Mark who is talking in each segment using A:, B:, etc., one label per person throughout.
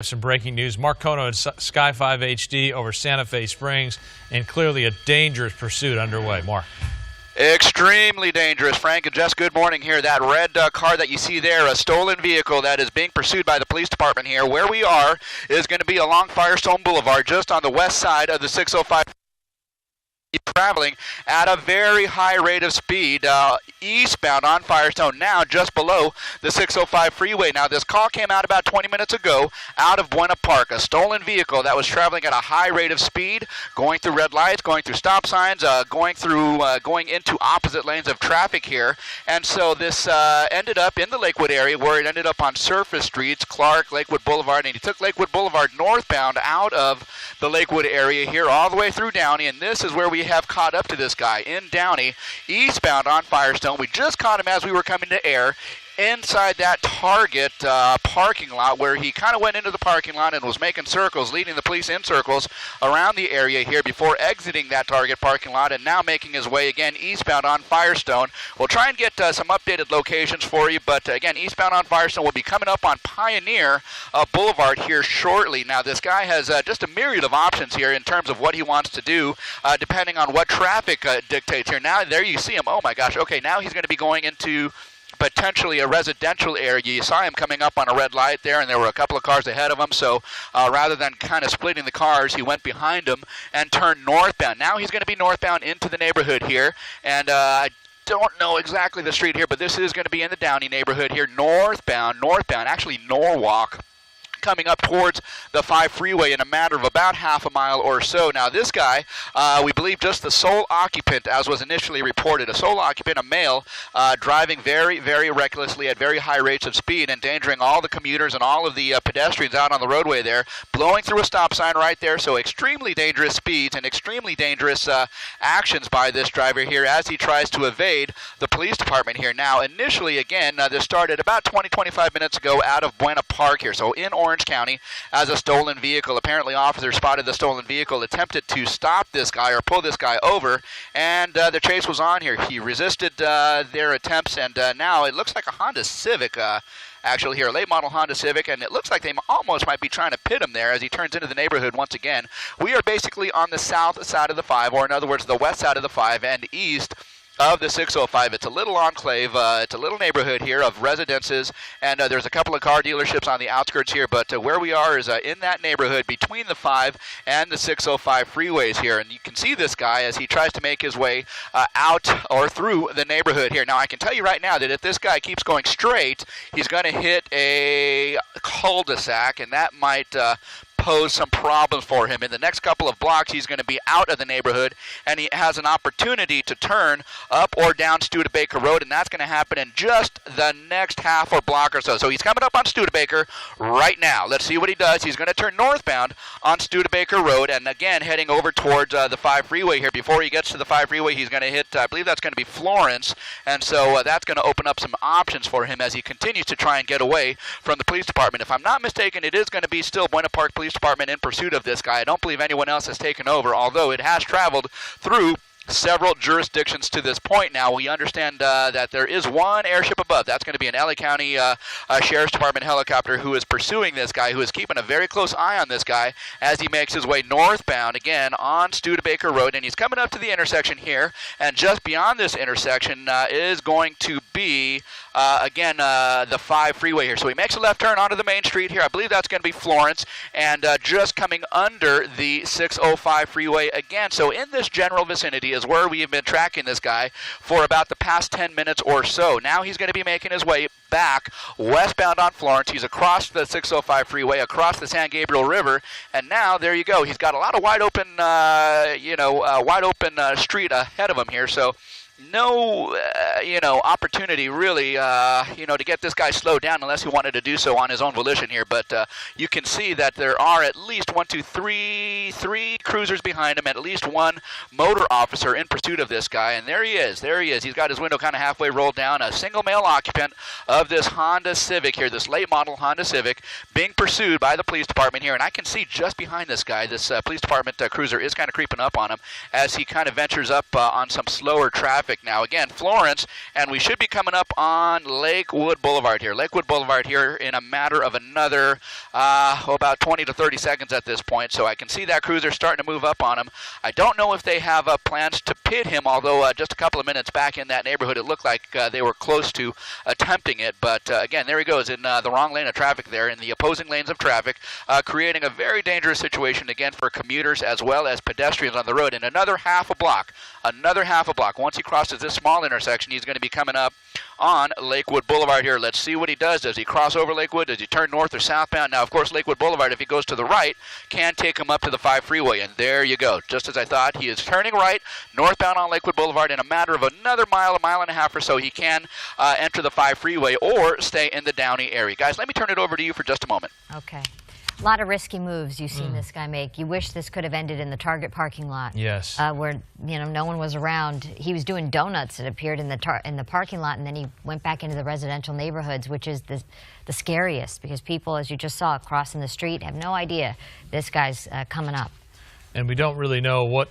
A: Some breaking news. Mark Kono and Sky 5 HD over Santa Fe Springs, and clearly a dangerous pursuit underway. Mark.
B: Extremely dangerous, Frank, and just good morning here. That red car that you see there, a stolen vehicle that is being pursued by the police department here. Where we are is going to be along Firestone Boulevard, just on the west side of the 605. Traveling at a very high rate of speed eastbound on Firestone, now just below the 605 freeway. Now this call came out about 20 minutes ago out of Buena Park, a stolen vehicle that was traveling at a high rate of speed, going through red lights, going through stop signs, going into opposite lanes of traffic here. And so this ended up in the Lakewood area, where it ended up on surface streets, Clark, Lakewood Boulevard, and he took Lakewood Boulevard northbound out of the Lakewood area here all the way through Downey, and this is where we have caught up to this guy in Downey, eastbound on Firestone. We just caught him as we were coming to air inside that Target parking lot, where he kind of went into the parking lot and was making circles, leading the police in circles around the area here before exiting that Target parking lot, and now making his way again eastbound on Firestone. We'll try and get some updated locations for you, but again, eastbound on Firestone will be coming up on Pioneer Boulevard here shortly. Now this guy has just a myriad of options here in terms of what he wants to do, depending on what traffic dictates here. Now there you see him. Oh my gosh, okay, now he's going to be going into potentially a residential area. You saw him coming up on a red light there, and there were a couple of cars ahead of him, so rather than kind of splitting the cars, he went behind them and turned northbound. Now he's going to be northbound into the neighborhood here, and I don't know exactly the street here, but this is going to be in the Downey neighborhood here, northbound, actually Norwalk, coming up towards the 5 freeway in a matter of about half a mile or so. Now this guy, we believe just the sole occupant, as was initially reported, a sole occupant, a male, driving very, very recklessly at very high rates of speed, endangering all the commuters and all of the pedestrians out on the roadway there, blowing through a stop sign right there. So extremely dangerous speeds and extremely dangerous actions by this driver here as he tries to evade the police department here. Now initially, again, this started about 20-25 minutes ago out of Buena Park here, so in Orange County, as a stolen vehicle. Apparently officers spotted the stolen vehicle, attempted to stop this guy or pull this guy over, and the chase was on here. He resisted their attempts, and now it looks like a Honda Civic, actually here, a late model Honda Civic, and it looks like they almost might be trying to pit him there as he turns into the neighborhood once again. We are basically on the south side of the 5, or in other words, the west side of the 5 and east of the 605. It's a little enclave, it's a little neighborhood here of residences, and there's a couple of car dealerships on the outskirts here, but where we are is in that neighborhood between the 5 and the 605 freeways here, and you can see this guy as he tries to make his way out or through the neighborhood here. Now I can tell you right now that if this guy keeps going straight, he's going to hit a cul-de-sac, and that might pose some problems for him. In the next couple of blocks, he's going to be out of the neighborhood, and he has an opportunity to turn up or down Studebaker Road, and that's going to happen in just the next half or block or so. So he's coming up on Studebaker right now. Let's see what he does. He's going to turn northbound on Studebaker Road, and again, heading over towards the 5 freeway here. Before he gets to the 5 freeway, he's going to hit, I believe that's going to be Florence, and so that's going to open up some options for him as he continues to try and get away from the police department. If I'm not mistaken, it is going to be still Buena Park Police Department in pursuit of this guy. I don't believe anyone else has taken over, although it has traveled through several jurisdictions to this point now. We understand that there is one airship above. That's going to be an LA County Sheriff's Department helicopter who is pursuing this guy, who is keeping a very close eye on this guy as he makes his way northbound again on Studebaker Road, and he's coming up to the intersection here, and just beyond this intersection is going to be again the 5 freeway here. So he makes a left turn onto the main street here. I believe that's going to be Florence, and just coming under the 605 freeway again. So in this general vicinity is where we have been tracking this guy for about the past 10 minutes or so. Now he's going to be making his way back westbound on Florence. He's across the 605 freeway, across the San Gabriel River, and now there you go. He's got a lot of wide open, street ahead of him here. So no, opportunity really, to get this guy slowed down unless he wanted to do so on his own volition here. But you can see that there are at least three cruisers behind him, and at least one motor officer in pursuit of this guy. And there he is. He's got his window kind of halfway rolled down. A single male occupant of this Honda Civic here, this late model Honda Civic, being pursued by the police department here. And I can see just behind this guy, this police department cruiser is kind of creeping up on him as he kind of ventures up on some slower traffic traffic. Now, again, Florence, and we should be coming up on Lakewood Boulevard here. Lakewood Boulevard here in a matter of another about 20 to 30 seconds at this point. So I can see that cruiser starting to move up on him. I don't know if they have plans to pit him, although just a couple of minutes back in that neighborhood, it looked like they were close to attempting it. But again, there he goes in the wrong lane of traffic there, in the opposing lanes of traffic, creating a very dangerous situation, again, for commuters as well as pedestrians on the road. In another half a block, once he crosses this small intersection, he's going to be coming up on Lakewood Boulevard here. Let's see what he does. Does he cross over Lakewood? Does he turn north or southbound? Now, of course, Lakewood Boulevard, if he goes to the right, can take him up to the 5 freeway. And there you go. Just as I thought, he is turning right, northbound on Lakewood Boulevard. In a matter of another mile, a mile and a half or so, he can enter the 5 freeway or stay in the Downey area. Guys, let me turn it over to you for just a moment.
C: Okay. A lot of risky moves you've seen this guy make. You wish this could have ended in the Target parking lot.
A: Yes.
C: Where no one was around. He was doing donuts. It appeared in the parking lot, and then he went back into the residential neighborhoods, which is the scariest, because people, as you just saw, crossing the street have no idea this guy's coming up.
A: And we don't really know what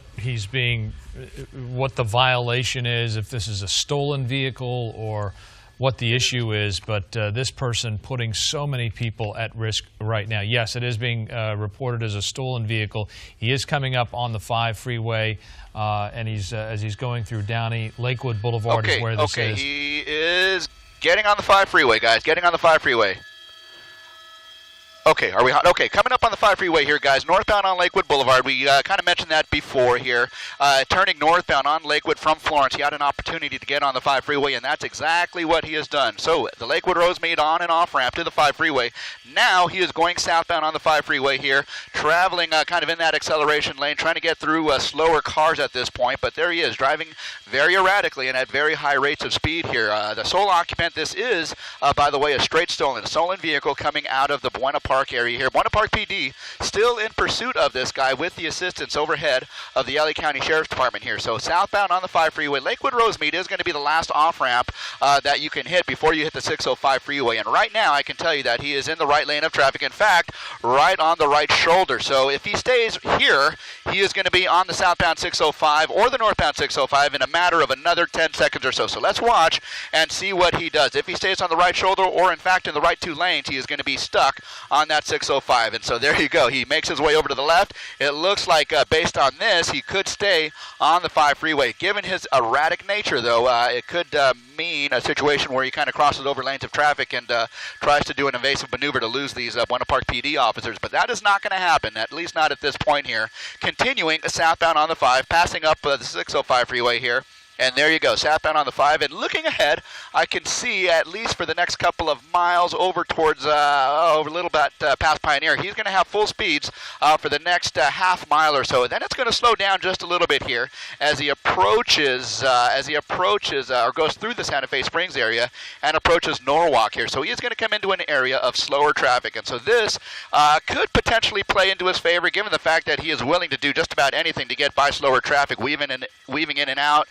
A: what the violation is, if this is a stolen vehicle or what the issue is, but this person putting so many people at risk right now. Yes, it is being reported as a stolen vehicle. He is coming up on the 5 freeway, and he's as he's going through Downey. Lakewood Boulevard is where this is.
B: He is getting on the 5 freeway, guys, getting on the 5 freeway. Okay, are we hot? Okay, coming up on the 5 freeway here, guys, northbound on Lakewood Boulevard. We kind of mentioned that before here. Turning northbound on Lakewood from Florence, he had an opportunity to get on the 5 freeway, and that's exactly what he has done. So the Lakewood Rosemead on and off ramp to the 5 freeway. Now he is going southbound on the 5 freeway here, traveling kind of in that acceleration lane, trying to get through slower cars at this point. But there he is, driving very erratically and at very high rates of speed here. The sole occupant, this is, by the way, a straight stolen vehicle coming out of the Buena Park area here. Buena Park PD still in pursuit of this guy with the assistance overhead of the LA County Sheriff's Department here. So southbound on the 5 freeway, Lakewood Rosemead is going to be the last off-ramp that you can hit before you hit the 605 freeway. And right now, I can tell you that he is in the right lane of traffic. In fact, right on the right shoulder. So if he stays here, he is going to be on the southbound 605 or the northbound 605 in a matter of another 10 seconds or so. So let's watch and see what he does. If he stays on the right shoulder or, in fact, in the right 2 lanes, he is going to be stuck on that 605. And so there you go. He makes his way over to the left. It looks like, based on this, he could stay on the 5 freeway. Given his erratic nature, though, it could mean a situation where he kind of crosses over lanes of traffic and tries to do an evasive maneuver to lose these Buena Park PD officers. But that is not going to happen, at least not at this point here. Continuing southbound on the 5, passing up the 605 freeway here. And there you go, southbound on the 5. And looking ahead, I can see, at least for the next couple of miles, over towards a little bit past Pioneer, he's going to have full speeds for the next half mile or so. And then it's going to slow down just a little bit here as he approaches, or goes through the Santa Fe Springs area and approaches Norwalk here. So he is going to come into an area of slower traffic. And so this could potentially play into his favor, given the fact that he is willing to do just about anything to get by slower traffic, weaving in and out.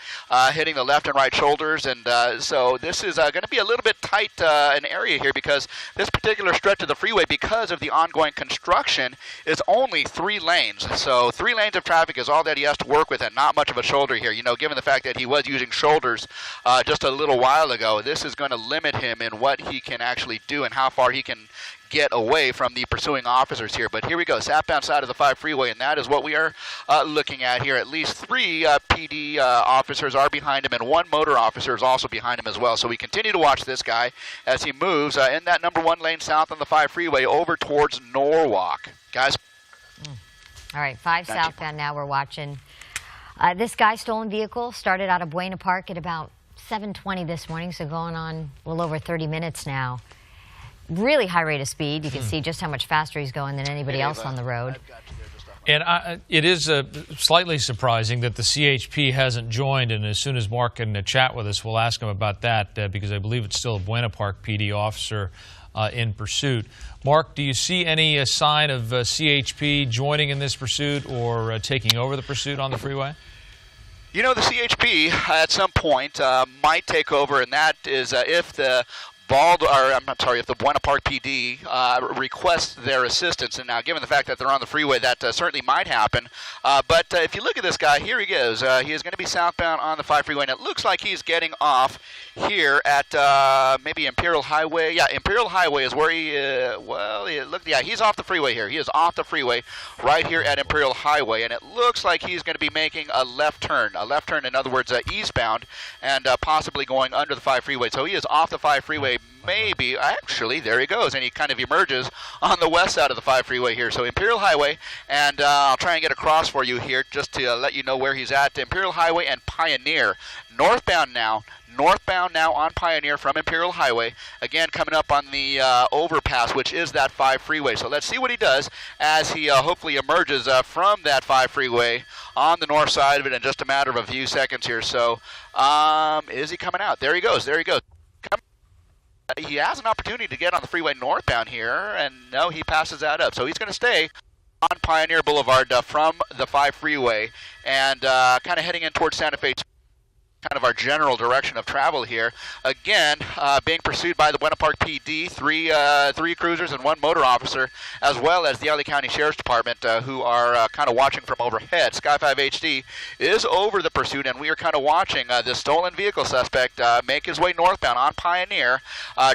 B: Hitting the left and right shoulders, and so this is going to be a little bit tight an area here, because this particular stretch of the freeway, because of the ongoing construction, is only 3 lanes. So 3 lanes of traffic is all that he has to work with, and not much of a shoulder here. Given the fact that he was using shoulders just a little while ago, this is going to limit him in what he can actually do and how far he can get away from the pursuing officers here. But here we go, southbound side of the 5 freeway, and that is what we are looking at here. At least 3 PD officers are behind him, and 1 motor officer is also behind him as well. So we continue to watch this guy as he moves in that number 1 lane south on the 5 freeway over towards Norwalk. Guys?
C: All right, 5 southbound now we're watching. This guy's stolen vehicle started out of Buena Park at about 7:20 this morning, so going on a little over 30 minutes now. Really high rate of speed. You can see just how much faster he's going than anybody else on the road.
A: And it is slightly surprising that the CHP hasn't joined, and as soon as Mark can chat with us, we'll ask him about that, because I believe it's still a Buena Park PD officer in pursuit. Mark, do you see any sign of CHP joining in this pursuit or taking over the pursuit on the freeway?
B: The CHP at some point might take over, and that is if the if the Buena Park PD requests their assistance, and now given the fact that they're on the freeway, that certainly might happen. But if you look at this guy, here he goes. He is going to be southbound on the 5 freeway, and it looks like he's getting off here at maybe Imperial Highway. Yeah, Imperial Highway is where he. He's off the freeway here. He is off the freeway right here at Imperial Highway, and it looks like he's going to be making a left turn. A left turn, in other words, eastbound, and possibly going under the 5 freeway. So he is off the 5 freeway. Maybe, actually, there he goes, and he kind of emerges on the west side of the 5 freeway here. So Imperial Highway, and I'll try and get across for you here just to let you know where he's at. Imperial Highway and Pioneer, northbound now on Pioneer from Imperial Highway. Again, coming up on the overpass, which is that 5 freeway. So let's see what he does as he hopefully emerges from that 5 freeway on the north side of it in just a matter of a few seconds here. So is he coming out? There he goes. He has an opportunity to get on the freeway northbound here, and no, he passes that up. So he's going to stay on Pioneer Boulevard from the 5 freeway and kind of heading in towards Santa Fe. Kind of our general direction of travel here. Again, being pursued by the Buena Park PD, three cruisers and 1 motor officer, as well as the LA County Sheriff's Department, who are kind of watching from overhead. Sky 5 HD is over the pursuit, and we are kind of watching this stolen vehicle suspect make his way northbound on Pioneer,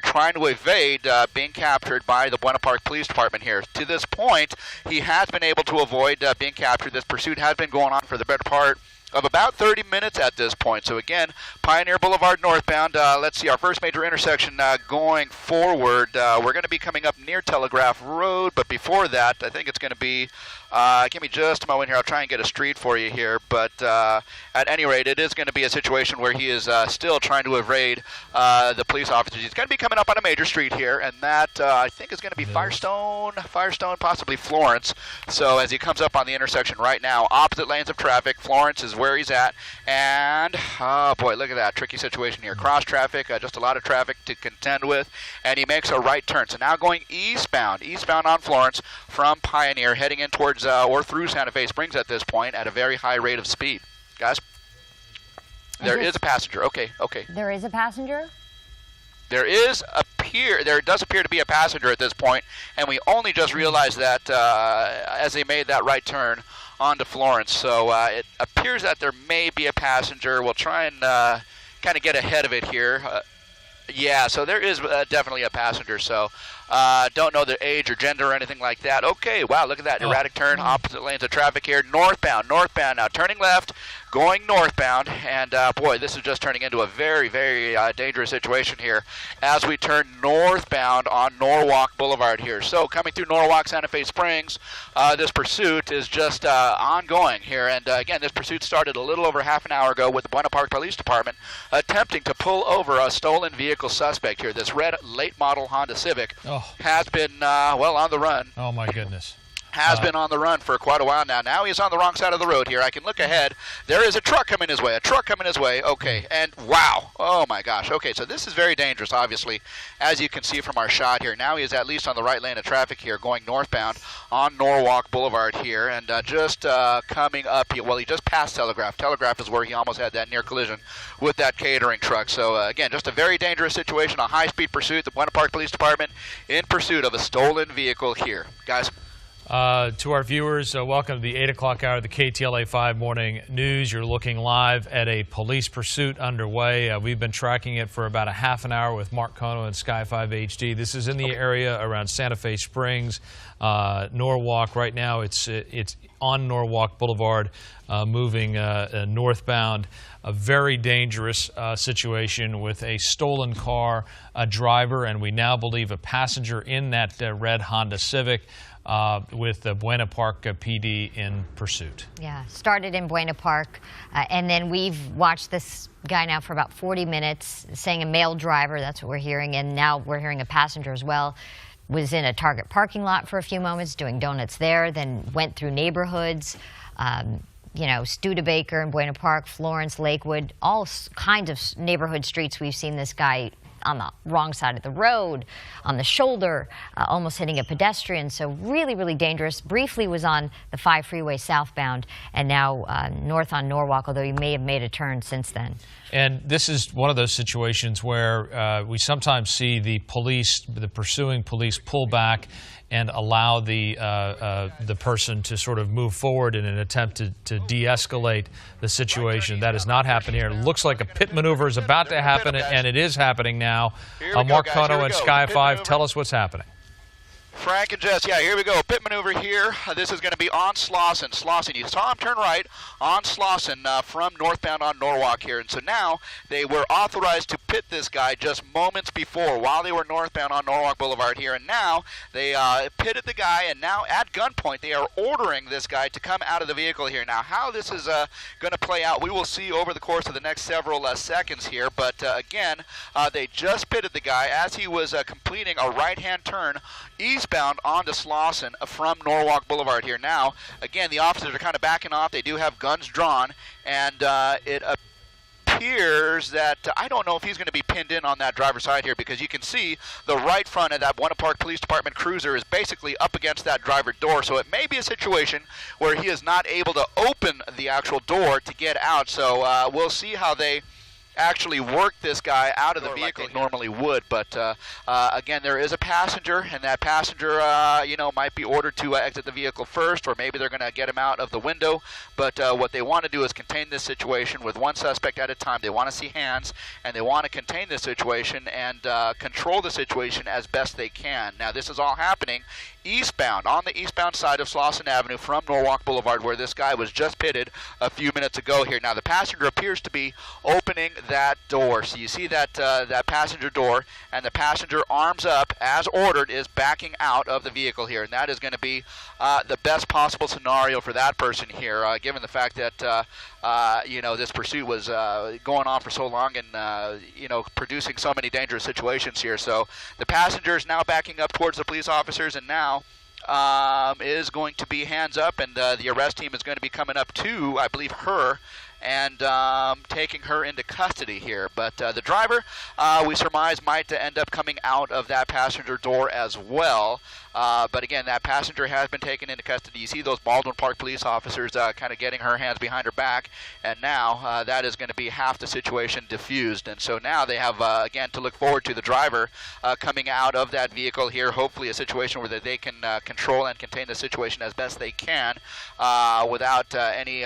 B: trying to evade being captured by the Buena Park Police Department here. To this point, he has been able to avoid being captured. This pursuit has been going on for the better part of about 30 minutes at this point. So again, Pioneer Boulevard northbound. Let's see, our first major intersection going forward. We're going to be coming up near Telegraph Road, but before that, I think it's going to be, give me just a moment here, I'll try and get a street for you here, but at any rate, it is going to be a situation where he is still trying to evade the police officers. He's going to be coming up on a major street here, and that I think is going to be Firestone, possibly Florence. So as he comes up on the intersection right now, opposite lanes of traffic, Florence is where he's at, and oh boy, look at that tricky situation here. Cross traffic, just a lot of traffic to contend with, and he makes a right turn. So now going eastbound on Florence from Pioneer, heading in towards or through Santa Fe Springs at this point at a very high rate of speed. Guys, there is a passenger. Okay.
C: There is a passenger?
B: There does appear to be a passenger at this point, and we only just realized that as they made that right turn onto Florence. So it appears that there may be a passenger. We'll try and kind of get ahead of it here. Yeah, so there is definitely a passenger. So don't know their age or gender or anything like that. Okay, wow, look at that erratic turn, opposite lanes of traffic here. Northbound now, turning left, going northbound, and boy, this is just turning into a very, very dangerous situation here as we turn northbound on Norwalk Boulevard here. So coming through Norwalk, Santa Fe Springs, this pursuit is just ongoing here, and again, this pursuit started a little over half an hour ago with the Buena Park Police Department attempting to pull over a stolen vehicle suspect here. This red late model Honda Civic has been, on the run.
A: Oh, my goodness.
B: Has been on the run for quite a while now. Now he's on the wrong side of the road here. I can look ahead. There is a truck coming his way. Okay, and wow. Oh, my gosh. Okay, so this is very dangerous, obviously, as you can see from our shot here. Now he is at least on the right lane of traffic here, going northbound on Norwalk Boulevard here, and just coming up. Well, he just passed Telegraph. Telegraph is where he almost had that near collision with that catering truck. So, again, just a very dangerous situation, a high-speed pursuit. The Buena Park Police Department in pursuit of a stolen vehicle here. Guys?
A: To our viewers, welcome to the 8 o'clock hour of the KTLA 5 Morning News. You're looking live at a police pursuit underway. We've been tracking it for about a half an hour with Mark Kono and Sky 5 HD. This is in the area around Santa Fe Springs, Norwalk. Right now it's on Norwalk Boulevard, moving northbound. A very dangerous situation with a stolen car, a driver, and we now believe a passenger in that red Honda Civic. With the Buena Park PD in pursuit. Yeah, started in Buena Park, and then we've watched this guy now for about 40 minutes, saying a male driver, that's what we're hearing, and now we're hearing a passenger as well. Was in a Target parking lot for a few moments, doing donuts there, then went through neighborhoods, Studebaker and Buena Park, Florence, Lakewood, all kinds of neighborhood streets we've seen this guy
C: on the wrong side of the road, on the shoulder, almost hitting a pedestrian. So really, really dangerous. Briefly was on the 5 freeway southbound and now north on Norwalk, although he may have made a turn since then.
A: And this is one of those situations where we sometimes see the pursuing police pull back and allow the person to sort of move forward in an attempt to de-escalate the situation. That has not happened here. It looks like a pit maneuver is about to happen, and it is happening now. Mark Cotto and Sky 5, tell us what's happening.
B: Frank and Jess, yeah, here we go. Pit maneuver here. This is going to be on Slauson. Slauson, you saw him turn right on Slauson from northbound on Norwalk here. And so now they were authorized to pit this guy just moments before while they were northbound on Norwalk Boulevard here. And now they pitted the guy, and now at gunpoint they are ordering this guy to come out of the vehicle here. Now how this is going to play out, we will see over the course of the next several seconds here. But again, they just pitted the guy as he was completing a right-hand turn eastbound onto Slauson from Norwalk Boulevard here. Now, again, the officers are kind of backing off. They do have guns drawn, and it appears that I don't know if he's going to be pinned in on that driver's side here, because you can see the right front of that Buena Park Police Department cruiser is basically up against that driver door. So it may be a situation where he is not able to open the actual door to get out. So we'll see how they actually work this guy out of the vehicle like normally would. But again, there is a passenger, and that passenger might be ordered to exit the vehicle first, or maybe they're going to get him out of the window. But what they want to do is contain this situation with one suspect at a time. They want to see hands, and they want to contain this situation and control the situation as best they can. Now, this is all happening eastbound, on the eastbound side of Slauson Avenue from Norwalk Boulevard, where this guy was just pitted a few minutes ago here. Now, the passenger appears to be opening that door. So you see that that passenger door, and the passenger, arms up as ordered, is backing out of the vehicle here. And that is going to be the best possible scenario for that person here, given the fact that this pursuit was going on for so long and producing so many dangerous situations here. So the passenger is now backing up towards the police officers, and now is going to be hands up, and the arrest team is going to be coming up to, I believe, her and taking her into custody here. But the driver, we surmise, might end up coming out of that passenger door as well. But again, that passenger has been taken into custody. You see those Baldwin Park police officers kind of getting her hands behind her back, and now that is going to be half the situation diffused. And so now they have, again, to look forward to the driver coming out of that vehicle here, hopefully a situation where they can control and contain the situation as best they can without any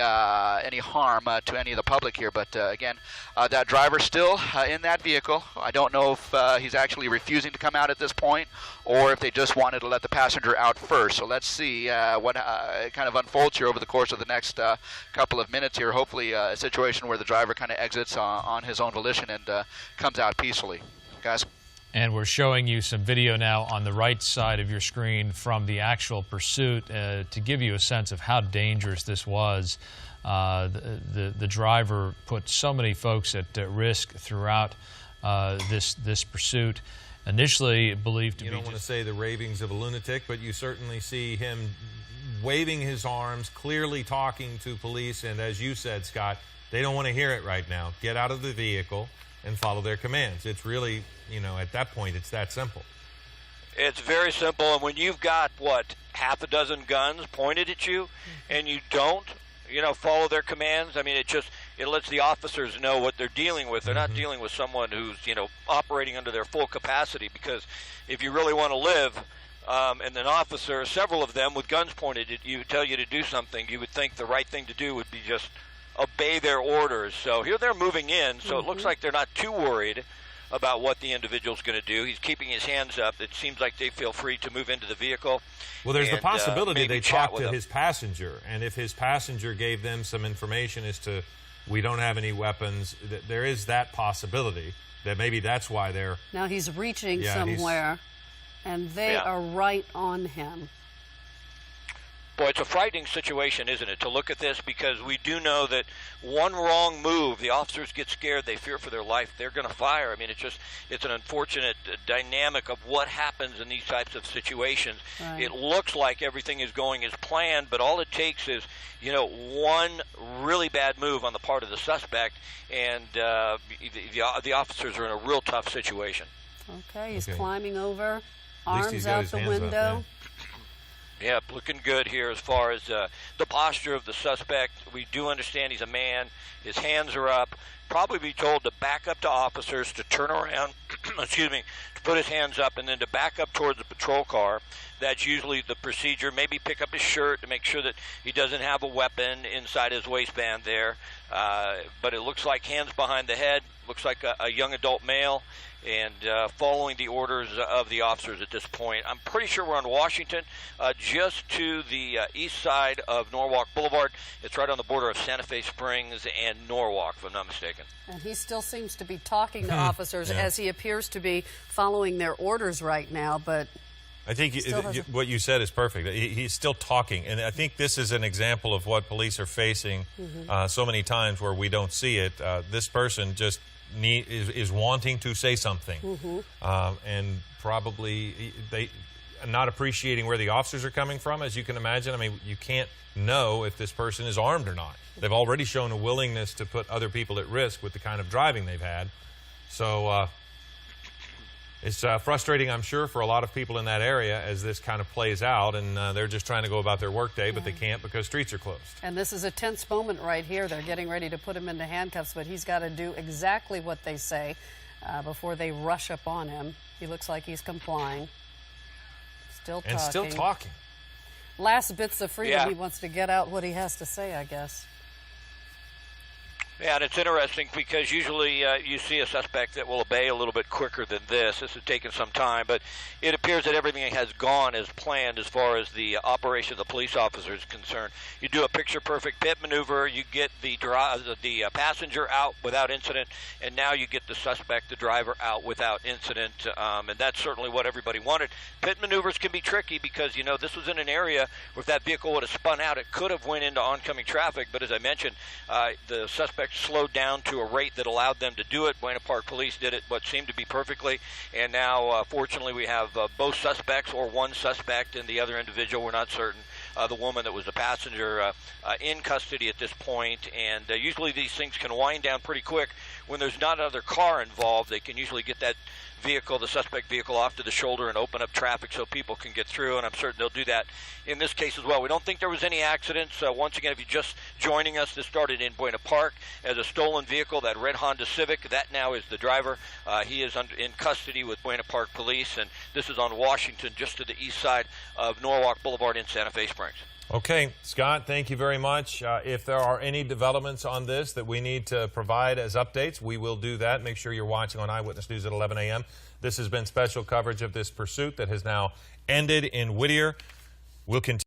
B: harm to any of the public here. But again, that driver still in that vehicle. I don't know if he's actually refusing to come out at this point, or if they just wanted to let the passenger out first. So let's see what kind of unfolds here over the course of the next couple of minutes here. Hopefully a situation where the driver kind of exits on his own volition and comes out peacefully. Guys?
A: And we're showing you some video now on the right side of your screen from the actual pursuit to give you a sense of how dangerous this was. The driver put so many folks at risk throughout this pursuit. Initially believed to be...
D: You don't want to say the ravings of a lunatic, but you certainly see him waving his arms, clearly talking to police, and as you said, Scott, they don't want to hear it right now. Get out of the vehicle and follow their commands. It's really, at that point, it's that simple.
E: It's very simple, and when you've got, half a dozen guns pointed at you, and you don't, follow their commands, I mean, it lets the officers know what they're dealing with. They're not dealing with someone who's, operating under their full capacity, because if you really want to live, and an officer, several of them with guns pointed at you, tell you to do something, you would think the right thing to do would be just obey their orders. So here they're moving in, so it looks like they're not too worried about what the individual's going to do. He's keeping his hands up. It seems like they feel free to move into the vehicle.
D: Well, there's the possibility they talked to his passenger, and if his passenger gave them some information as to, we don't have any weapons, there is that possibility that maybe that's why they're...
F: Now he's reaching somewhere, and they are right on him.
E: boy, it's a frightening situation, isn't it, to look at this, because we do know that one wrong move, the officers get scared, they fear for their life, they're going to fire. I mean, it's an unfortunate dynamic of what happens in these types of situations.
F: Right.
E: It looks like everything is going as planned, but all it takes is, one really bad move on the part of the suspect, and the officers are in a real tough situation.
F: Okay, he's
D: Okay.
F: climbing over,
D: At least he's
F: arms
D: got
F: out
D: his
F: the
D: hands up,
F: window.
E: Yeah, looking good here as far as the posture of the suspect. We do understand he's a man. His hands are up. Probably be told to back up to officers, to turn around, excuse me, to put his hands up, and then to back up towards the patrol car. That's usually the procedure. Maybe pick up his shirt to make sure that he doesn't have a weapon inside his waistband there. But it looks like hands behind the head. Looks like a young adult male, and following the orders of the officers at this point. I'm pretty sure we're on Washington, just to the east side of Norwalk Boulevard. It's right on the border of Santa Fe Springs and Norwalk, if I'm not mistaken.
F: And he still seems to be talking to officers
D: Yeah.
F: as he appears to be following their orders right now, but
D: I think
F: Still hasn't-
D: what you said is perfect. He's still talking, and I think this is an example of what police are facing so many times where we don't see it. This person just is wanting to say something, and probably they not appreciating where the officers are coming from, as you can imagine. I mean, you can't know if this person is armed or not. They've already shown a willingness to put other people at risk with the kind of driving they've had. So it's frustrating, I'm sure, for a lot of people in that area as this kind of plays out, and they're just trying to go about their workday, but they can't because streets are closed.
F: and this is a tense moment right here. They're getting ready to put him into handcuffs, but he's got to do exactly what they say before they rush up on him. He looks like he's complying. Still talking.
D: And still talking.
F: Last bits of freedom.
E: Yeah.
F: He wants to get out what he has to say, I guess.
E: Yeah, and it's interesting because usually you see a suspect that will obey a little bit quicker than this. This has taken some time, but it appears that everything has gone as planned as far as the operation of the police officer is concerned. You do a picture-perfect pit maneuver, you get the passenger out without incident, and now you get the suspect, the driver, out without incident, and that's certainly what everybody wanted. Pit maneuvers can be tricky because, this was in an area where if that vehicle would have spun out, it could have went into oncoming traffic, but as I mentioned, the suspect slowed down to a rate that allowed them to do it. Buena Park Police did it what seemed to be perfectly, and now fortunately we have both suspects, or one suspect and the other individual, we're not certain, the woman that was the passenger, in custody at this point. And usually these things can wind down pretty quick when there's not another car involved. They can usually get that vehicle, the suspect vehicle, off to the shoulder and open up traffic so people can get through, and I'm certain they'll do that in this case as well. We don't think there was any accidents. Once again, if you're just joining us, this started in Buena Park as a stolen vehicle, that red Honda Civic. That now is the driver. He is in custody with Buena Park Police, and this is on Washington, just to the east side of Norwalk Boulevard in Santa Fe Springs.
D: Okay, Scott, thank you very much. If there are any developments on this that we need to provide as updates, we will do that. Make sure you're watching on Eyewitness News at 11 a.m. This has been special coverage of this pursuit that has now ended in Whittier. We'll continue.